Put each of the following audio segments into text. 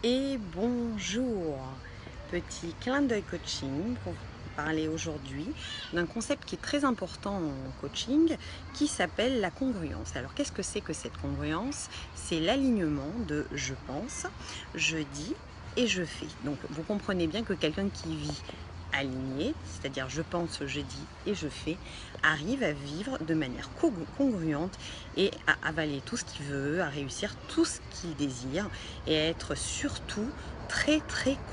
Et bonjour, petit clin d'œil coaching pour vous parler aujourd'hui d'un concept qui est très important en coaching qui s'appelle la congruence. Alors qu'est-ce que c'est que cette congruence? C'est l'alignement de je pense, je dis et je fais. Donc vous comprenez bien que quelqu'un qui vit aligné, c'est-à-dire je pense, je dis et je fais, arrive à vivre de manière congruente et à avaler tout ce qu'il veut, à réussir tout ce qu'il désire et à être surtout très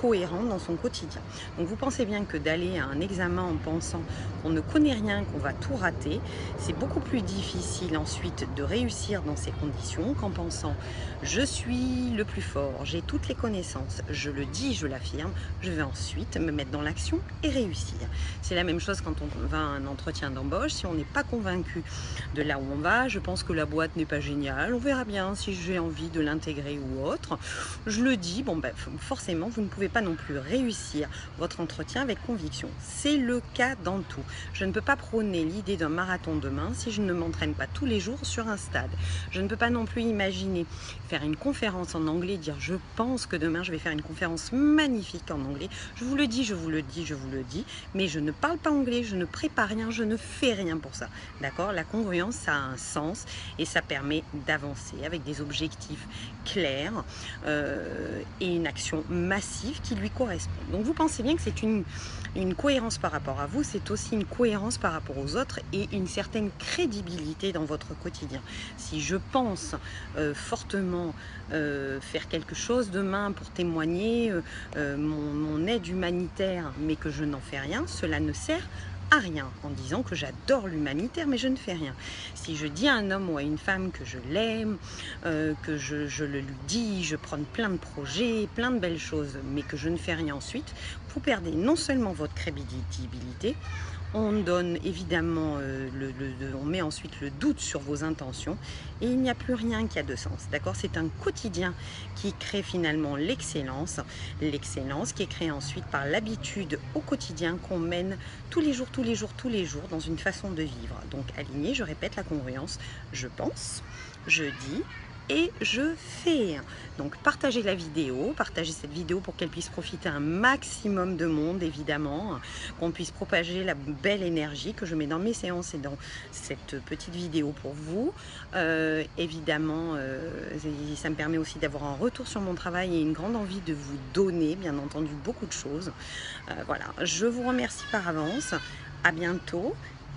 cohérent dans son quotidien. Donc vous pensez bien que d'aller à un examen en pensant qu'on ne connaît rien, qu'on va tout rater, c'est beaucoup plus difficile ensuite de réussir dans ces conditions qu'en pensant je suis le plus fort, j'ai toutes les connaissances, je le dis, je l'affirme, je vais ensuite me mettre dans l'action et réussir. C'est la même chose quand on va à un entretien d'embauche, si on n'est pas convaincu de là où on va, je pense que la boîte n'est pas géniale, on verra bien si j'ai envie de l'intégrer ou autre. Je le dis, bon ben, forcément vous ne pouvez pas non plus réussir votre entretien avec conviction. C'est le cas dans tout. Je ne peux pas prôner l'idée d'un marathon demain si je ne m'entraîne pas tous les jours sur un stade. Je ne peux pas non plus imaginer faire une conférence en anglais, dire je pense que demain je vais faire une conférence magnifique en anglais. Je vous le dis, je vous le dis, je vous le dis, mais je ne parle pas anglais, je ne prépare rien, je ne fais rien pour ça. D'accord? La congruence, ça a un sens et ça permet d'avancer avec des objectifs clairs et une action massive qui lui correspond. Donc vous pensez bien que c'est une cohérence par rapport à vous, c'est aussi une cohérence par rapport aux autres et une certaine crédibilité dans votre quotidien. Si je pense fortement faire quelque chose demain pour témoigner mon aide humanitaire, mais que je n'en fais rien, cela ne sert à rien en disant que j'adore l'humanitaire mais je ne fais rien. Si je dis à un homme ou à une femme que je l'aime, que je le lui dis, je prends plein de projets, plein de belles choses, mais que je ne fais rien ensuite, vous perdez non seulement votre crédibilité, on donne évidemment, on met ensuite le doute sur vos intentions et il n'y a plus rien qui a de sens. D'accord? C'est un quotidien qui crée finalement l'excellence qui est créée ensuite par l'habitude au quotidien qu'on mène tous les jours dans une façon de vivre. Donc aligné, je répète la congruence, je pense, je dis et je fais. Donc partagez la vidéo, partagez cette vidéo pour qu'elle puisse profiter à un maximum de monde évidemment, qu'on puisse propager la belle énergie que je mets dans mes séances et dans cette petite vidéo pour vous. Évidemment, ça me permet aussi d'avoir un retour sur mon travail et une grande envie de vous donner, bien entendu, beaucoup de choses. Voilà, je vous remercie par avance. À bientôt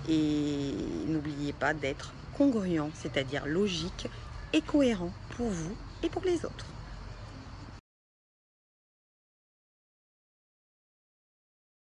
et n'oubliez pas d'être congruent, c'est-à-dire logique et cohérent pour vous et pour les autres.